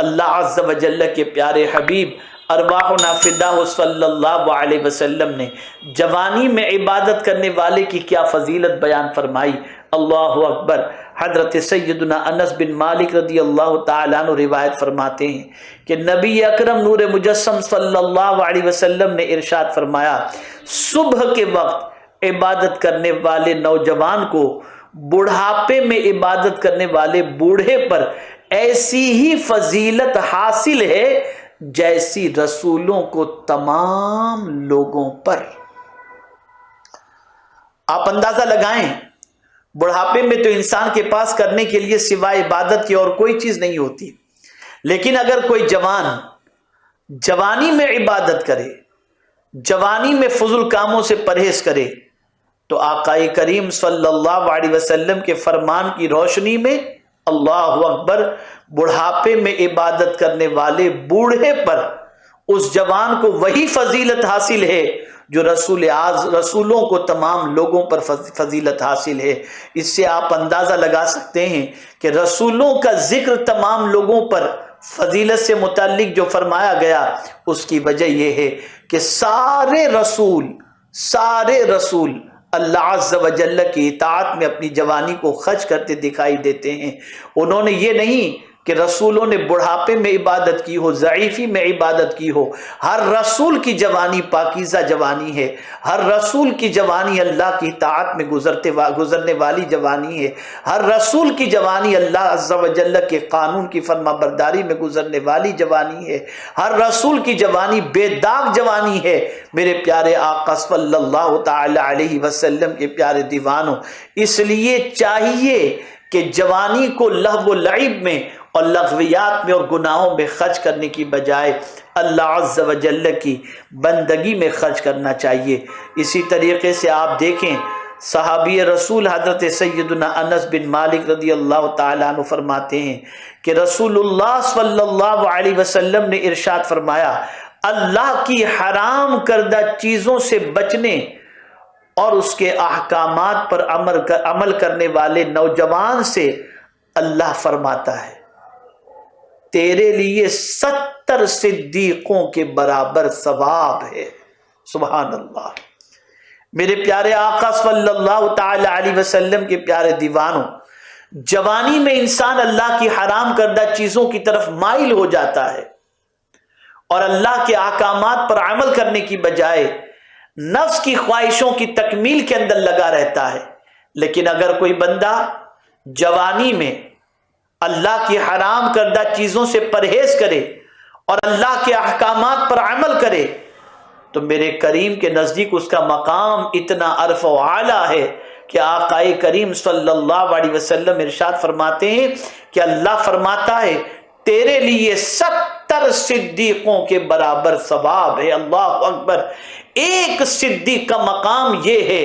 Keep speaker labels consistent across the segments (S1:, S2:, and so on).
S1: اللہ عز و جل کے پیارے حبیب ارواحنا فداہ صلی اللہ علیہ وسلم نے جوانی میں عبادت کرنے والے کی کیا فضیلت بیان فرمائی. اللہ اکبر. حضرت سیدنا انس بن مالک رضی اللہ تعالیٰ عنہ روایت فرماتے ہیں کہ نبی اکرم نور مجسم صلی اللہ علیہ وسلم نے ارشاد فرمایا صبح کے وقت عبادت کرنے والے نوجوان کو بڑھاپے میں عبادت کرنے والے بوڑھے پر ایسی ہی فضیلت حاصل ہے جیسی رسولوں کو تمام لوگوں پر. آپ اندازہ لگائیں بڑھاپے میں تو انسان کے پاس کرنے کے لیے سوائے عبادت کی اور کوئی چیز نہیں ہوتی، لیکن اگر کوئی جوان جوانی میں عبادت کرے، جوانی میں فضول کاموں سے پرہیز کرے، تو آقا کریم صلی اللہ علیہ وسلم کے فرمان کی روشنی میں اللہ اکبر بڑھاپے میں عبادت کرنے والے بوڑھے پر اس جوان کو وہی فضیلت حاصل ہے جو رسولوں کو تمام لوگوں پر فضیلت حاصل ہے. اس سے آپ اندازہ لگا سکتے ہیں کہ رسولوں کا ذکر تمام لوگوں پر فضیلت سے متعلق جو فرمایا گیا اس کی وجہ یہ ہے کہ سارے رسول اللہ عز و جل کی اطاعت میں اپنی جوانی کو خرچ کرتے دکھائی دیتے ہیں. انہوں نے یہ نہیں کہ رسولوں نے بڑھاپے میں عبادت کی ہو، ضعیفی میں عبادت کی ہو. ہر رسول کی جوانی پاکیزہ جوانی ہے، ہر رسول کی جوانی اللہ کی اطاعت میں گزرنے والی جوانی ہے، ہر رسول کی جوانی اللہ عز و جل کے قانون کی فرما برداری میں گزرنے والی جوانی ہے، ہر رسول کی جوانی بے داغ جوانی ہے. میرے پیارے آقا صلی اللہ تعالی علیہ وسلم کے پیارے دیوانوں، اس لیے چاہیے کہ جوانی کو لہو و لعب میں اور لغویات میں اور گناہوں میں خرچ کرنے کی بجائے اللہ عز و جل کی بندگی میں خرچ کرنا چاہیے. اسی طریقے سے آپ دیکھیں صحابی رسول حضرت سیدنا انس بن مالک رضی اللہ تعالیٰ عنہ فرماتے ہیں کہ رسول اللہ صلی اللہ علیہ وسلم نے ارشاد فرمایا اللہ کی حرام کردہ چیزوں سے بچنے اور اس کے احکامات پر عمل کرنے والے نوجوان سے اللہ فرماتا ہے تیرے لیے 70 صدیقوں کے برابر ثواب ہے. سبحان اللہ. میرے پیارے آقا صلی اللہ تعالی علیہ وسلم کے پیارے دیوانوں، جوانی میں انسان اللہ کی حرام کردہ چیزوں کی طرف مائل ہو جاتا ہے اور اللہ کے احکامات پر عمل کرنے کی بجائے نفس کی خواہشوں کی تکمیل کے اندر لگا رہتا ہے. لیکن اگر کوئی بندہ جوانی میں اللہ کی حرام کردہ چیزوں سے پرہیز کرے اور اللہ کے احکامات پر عمل کرے تو میرے کریم کے نزدیک اس کا مقام اتنا عرف و اعلیٰ ہے کہ آقا کریم صلی اللہ علیہ وسلم ارشاد فرماتے ہیں کہ اللہ فرماتا ہے تیرے لیے 70 صدیقوں کے برابر ثواب ہے. اللہ اکبر. ایک صدیق کا مقام یہ ہے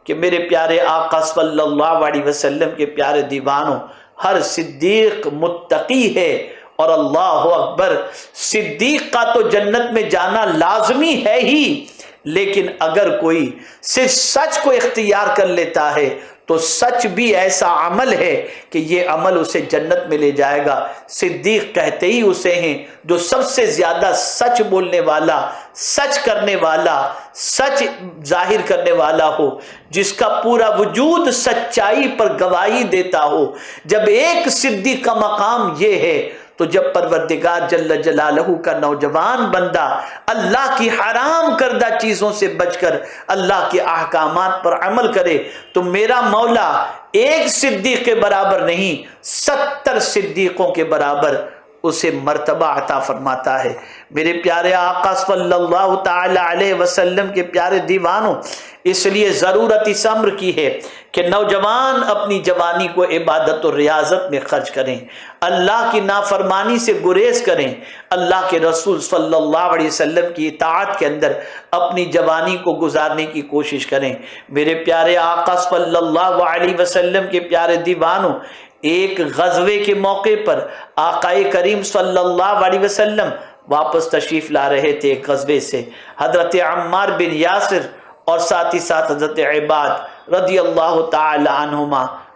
S1: کہ میرے پیارے آقا صلی اللہ علیہ وسلم کے پیارے دیوانوں، ہر صدیق متقی ہے اور اللہ اکبر صدیق کا تو جنت میں جانا لازمی ہے ہی، لیکن اگر کوئی صرف سچ کو اختیار کر لیتا ہے تو سچ بھی ایسا عمل ہے کہ یہ عمل اسے جنت میں لے جائے گا. صدیق کہتے ہی اسے ہیں جو سب سے زیادہ سچ بولنے والا، سچ کرنے والا، سچ ظاہر کرنے والا ہو، جس کا پورا وجود سچائی پر گواہی دیتا ہو. جب ایک صدیق کا مقام یہ ہے تو جب پروردگار جل جلالہ کا نوجوان بندہ اللہ کی حرام کردہ چیزوں سے بچ کر اللہ کے احکامات پر عمل کرے تو میرا مولا ایک صدیق کے برابر نہیں 70 صدیقوں کے برابر اسے مرتبہ عطا فرماتا ہے. میرے پیارے آقا صلی اللہ تعالی علیہ وسلم کے پیارے دیوانوں، اس لیے ضرورت اس امر کی ہے کہ نوجوان اپنی جوانی کو عبادت و ریاضت میں خرچ کریں، اللہ کی نافرمانی سے گریز کریں، اللہ کے رسول صلی اللہ علیہ وسلم کی اطاعت کے اندر اپنی جوانی کو گزارنے کی کوشش کریں. میرے پیارے آقا صلی اللہ علیہ وسلم کے پیارے دیوانوں، ایک غزوے کے موقع پر آقا کریم صلی اللہ علیہ وسلم واپس تشریف لا رہے تھے ایک غزوے سے. حضرت عمار بن یاسر اور ساتھ ہی ساتھ حضرت عباد رضی اللہ تعالی عنہما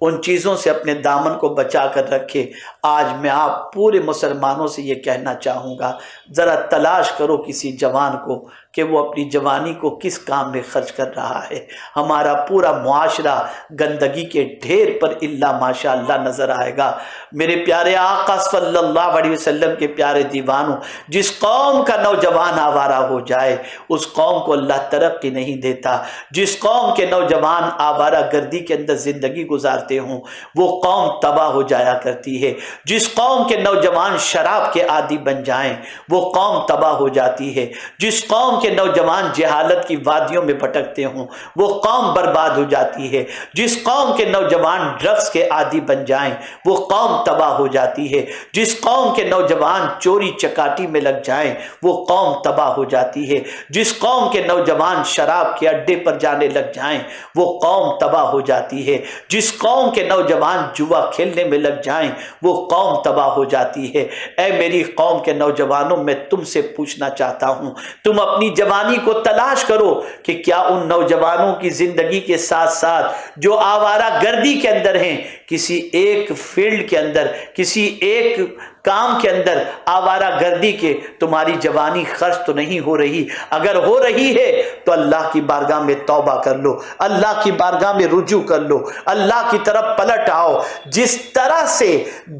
S1: ان چیزوں سے اپنے دامن کو بچا کر رکھے۔ آج میں آپ پورے مسلمانوں سے یہ کہنا چاہوں گا، ذرا تلاش کرو کسی جوان کو کہ وہ اپنی جوانی کو کس کام میں خرچ کر رہا ہے۔ ہمارا پورا معاشرہ گندگی کے ڈھیر پر الا ماشاء اللہ نظر آئے گا۔ میرے پیارے آقا صلی اللہ علیہ وسلم کے پیارے دیوانوں، جس قوم کا نوجوان آوارہ ہو جائے اس قوم کو اللہ ترقی نہیں دیتا۔ جس قوم کے نوجوان آوارہ گردی کے اندر زندگی گزارتے ہوں وہ قوم تباہ ہو جایا کرتی ہے۔ جس قوم کے نوجوان شراب کے عادی بن جائیں وہ قوم تباہ ہو جاتی ہے۔ جس قوم کے نوجوان جہالت کی وادیوں میں بھٹکتے ہوں وہ قوم برباد ہو جاتی ہے۔ جس قوم کے نوجوان ڈرگس کے عادی بن جائیں وہ قوم تباہ ہو جاتی ہے۔ جس قوم کے نوجوان چوری چکاٹی میں لگ جائیں وہ قوم تباہ ہو جاتی ہے۔ جس قوم کے نوجوان شراب کے اڈے پر جانے لگ جائیں وہ قوم تباہ ہو جاتی ہے۔ جس قوم کے نوجوان جوا کھیلنے میں لگ جائیں وہ قوم تباہ ہو جاتی ہے۔ اے میری قوم کے نوجوانوں، میں تم سے پوچھنا چاہتا ہوں، تم اپنی جوانی کو تلاش کرو کہ کیا ان نوجوانوں کی زندگی کے ساتھ ساتھ جو آوارہ گردی کے اندر ہیں، کسی ایک فیلڈ کے اندر، کسی ایک کام کے اندر آوارہ گردی کے تمہاری جوانی خرچ تو نہیں ہو رہی؟ اگر ہو رہی ہے تو اللہ کی بارگاہ میں توبہ کر لو، اللہ کی بارگاہ میں رجوع کر لو، اللہ کی طرف پلٹ آؤ۔ جس طرح سے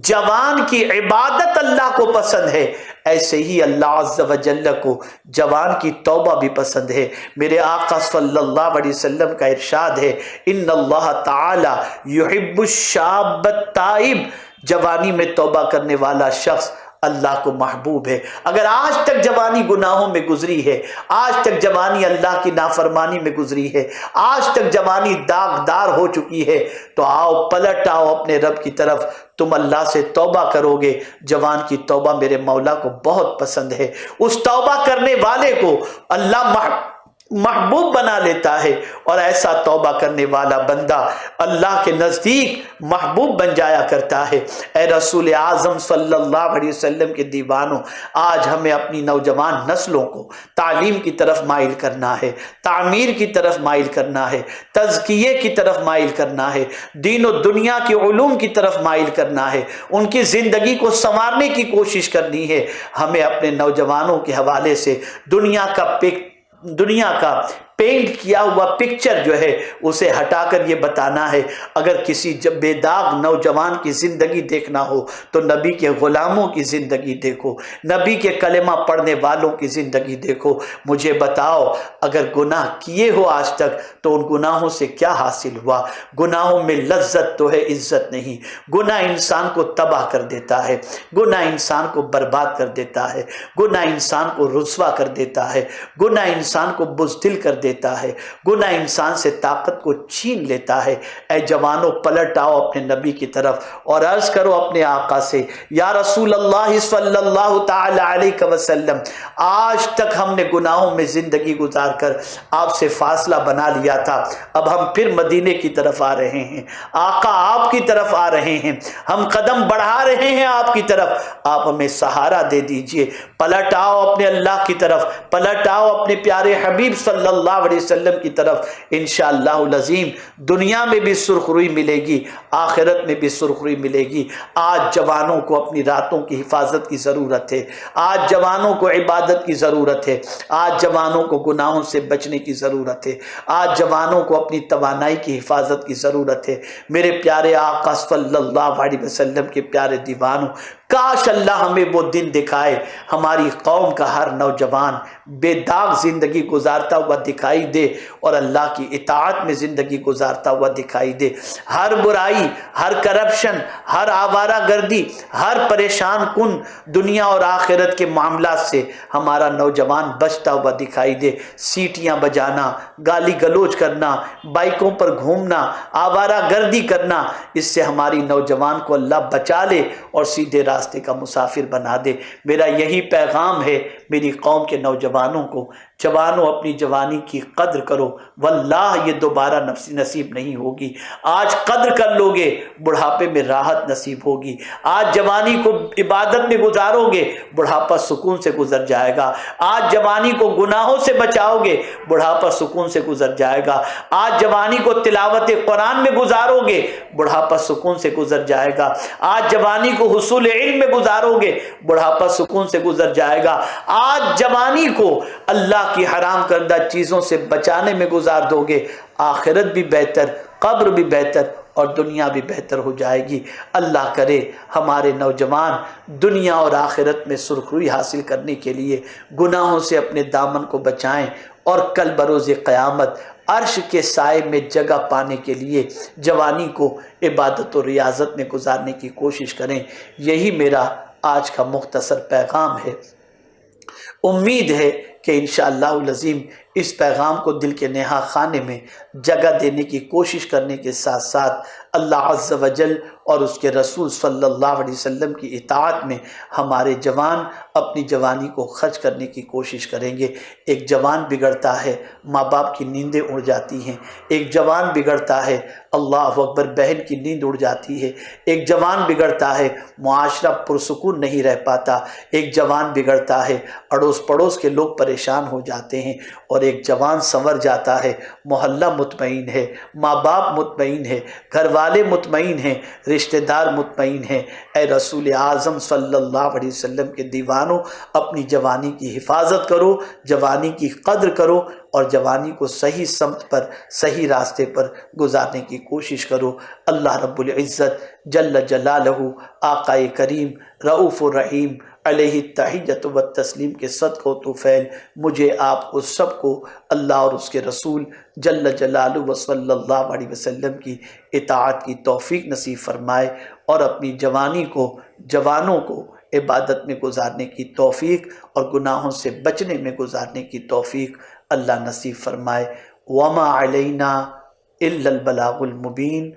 S1: جوان کی عبادت اللہ کو پسند ہے ایسے ہی اللہ عز و جل کو جوان کی توبہ بھی پسند ہے۔ میرے آقا صلی اللہ علیہ وسلم کا ارشاد ہے، ان اللہ تعالی یحب الشاب التائب، جوانی میں توبہ کرنے والا شخص اللہ کو محبوب ہے۔ اگر آج تک جوانی گناہوں میں گزری ہے، آج تک جوانی اللہ کی نافرمانی میں گزری ہے، آج تک جوانی داغدار ہو چکی ہے، تو آؤ پلٹ آؤ اپنے رب کی طرف، تم اللہ سے توبہ کرو گے۔ جوان کی توبہ میرے مولا کو بہت پسند ہے۔ اس توبہ کرنے والے کو اللہ محبوب بنا لیتا ہے، اور ایسا توبہ کرنے والا بندہ اللہ کے نزدیک محبوب بن جایا کرتا ہے۔ اے رسول اعظم صلی اللہ علیہ وسلم کے دیوانوں، آج ہمیں اپنی نوجوان نسلوں کو تعلیم کی طرف مائل کرنا ہے، تعمیر کی طرف مائل کرنا ہے، تزکیے کی طرف مائل کرنا ہے، دین و دنیا کے علوم کی طرف مائل کرنا ہے، ان کی زندگی کو سنوارنے کی کوشش کرنی ہے۔ ہمیں اپنے نوجوانوں کے حوالے سے دنیا کا پینٹ کیا ہوا پکچر جو ہے اسے ہٹا کر یہ بتانا ہے، اگر کسی بے داغ نوجوان کی زندگی دیکھنا ہو تو نبی کے غلاموں کی زندگی دیکھو، نبی کے کلمہ پڑھنے والوں کی زندگی دیکھو۔ مجھے بتاؤ، اگر گناہ کیے ہو آج تک تو ان گناہوں سے کیا حاصل ہوا؟ گناہوں میں لذت تو ہے، عزت نہیں۔ گناہ انسان کو تباہ کر دیتا ہے، گناہ انسان کو برباد کر دیتا ہے، گناہ انسان کو رسوا کر دیتا ہے، گناہ انسان کو بزدل کر دیتا ہے، گناہ انسان سے طاقت کو چھین لیتا ہے۔ اے جوانوں، پلٹ آؤ اپنے نبی کی طرف اور عرض کرو اپنے آقا سے، یا رسول اللہ صلی اللہ تعالی علیہ وسلم، آج تک ہم نے گناہوں میں زندگی گزار کر آپ سے فاصلہ بنا لیا تھا، اب ہم پھر مدینے کی طرف آ رہے ہیں، آقا آپ کی طرف آ رہے ہیں، ہم قدم بڑھا رہے ہیں آپ کی طرف، آپ ہمیں سہارا دے دیجئے۔ پلٹ آؤ اپنے اللہ کی طرف، پلٹ آؤ اپنے پیارے حبیب صلی اللہ علیہ وسلم کی طرف۔ انشاءاللہ العظیم دنیا میں بھی سرخروئی ملے گی، آخرت میں بھی سرخروئی ملے گی۔ آج جوانوں کو اپنی راتوں کی حفاظت کی ضرورت ہے، آج جوانوں کو عبادت کی ضرورت ہے، آج جوانوں کو گناہوں سے بچنے کی ضرورت ہے، آج جوانوں کو اپنی توانائی کی حفاظت کی ضرورت ہے۔ میرے پیارے آقا صلی اللہ علیہ وسلم کے پیارے دیوانوں، کاش اللہ ہمیں وہ دن دکھائے ہماری قوم کا ہر نوجوان بے داغ زندگی گزارتا ہوا دکھائی دے اور اللہ کی اطاعت میں زندگی گزارتا ہوا دکھائی دے۔ ہر برائی، ہر کرپشن، ہر آوارہ گردی، ہر پریشان کن دنیا اور آخرت کے معاملات سے ہمارا نوجوان بچتا ہوا دکھائی دے۔ سیٹیاں بجانا، گالی گلوچ کرنا، بائکوں پر گھومنا، آوارہ گردی کرنا، اس سے ہماری نوجوان کو اللہ بچا لے اور سیدھے راستے کا مسافر بنا دے۔ میرا یہی پیغام ہے میری قوم کے نوجوانوں کو، جوانوں اپنی جوانی کی قدر کرو، واللہ یہ دوبارہ نصیب نہیں ہوگی۔ آج قدر کر لو گے بڑھاپے میں راحت نصیب ہوگی۔ آج جوانی کو عبادت میں گزارو گے بڑھاپا سکون سے گزر جائے گا۔ آج جوانی کو گناہوں سے بچاؤ گے بڑھاپا سکون سے گزر جائے گا۔ آج جوانی کو تلاوت قرآن میں گزارو گے بڑھاپا سکون سے گزر جائے گا۔ آج جوانی کو حصول علم میں گزارو گے بڑھاپا سکون سے گزر جائے گا۔ آج جوانی کو اللہ کی حرام کردہ چیزوں سے بچانے میں گزار دو گے، آخرت بھی بہتر، قبر بھی بہتر اور دنیا بھی بہتر ہو جائے گی۔ اللہ کرے ہمارے نوجوان دنیا اور آخرت میں سرخروئی حاصل کرنے کے لیے گناہوں سے اپنے دامن کو بچائیں، اور کل بروز قیامت عرش کے سائے میں جگہ پانے کے لیے جوانی کو عبادت و ریاضت میں گزارنے کی کوشش کریں۔ یہی میرا آج کا مختصر پیغام ہے۔ امید ہے کہ انشاءاللہ العظیم اس پیغام کو دل کے نہا خانے میں جگہ دینے کی کوشش کرنے کے ساتھ ساتھ اللہ عز و جل اور اس کے رسول صلی اللہ علیہ وسلم کی اطاعت میں ہمارے جوان اپنی جوانی کو خرچ کرنے کی کوشش کریں گے۔ ایک جوان بگڑتا ہے ماں باپ کی نیندیں اڑ جاتی ہیں، ایک جوان بگڑتا ہے اللہ اکبر بہن کی نیند اڑ جاتی ہے، ایک جوان بگڑتا ہے معاشرہ پرسکون نہیں رہ پاتا، ایک جوان بگڑتا ہے اڑوس پڑوس کے لوگ پریشان ہو جاتے ہیں، اور ایک جوان سنور جاتا ہے محلہ مطمئن ہے، ماں باپ مطمئن ہے، گھر والے مطمئن ہیں، رشتہ دار مطمئن ہیں۔ اے رسول اعظم صلی اللہ علیہ وسلم کے دیوانوں، اپنی جوانی کی حفاظت کرو، جوانی کی قدر کرو، اور جوانی کو صحیح سمت پر، صحیح راستے پر گزارنے کی کوشش کرو۔ اللہ رب العزت جل جلالہ آقا کریم رؤوف الرحیم علیہ التحیۃ والتسلیم کے صدقہ و طفیل مجھے آپ کو سب کو اللہ اور اس کے رسول جل جلالہ و صلی اللہ علیہ وسلم کی اطاعت کی توفیق نصیب فرمائے، اور اپنی جوانی کو، جوانوں کو عبادت میں گزارنے کی توفیق اور گناہوں سے بچنے میں گزارنے کی توفیق اللہ نصیب فرمائے۔ وما علینا الا البلاغ المبین۔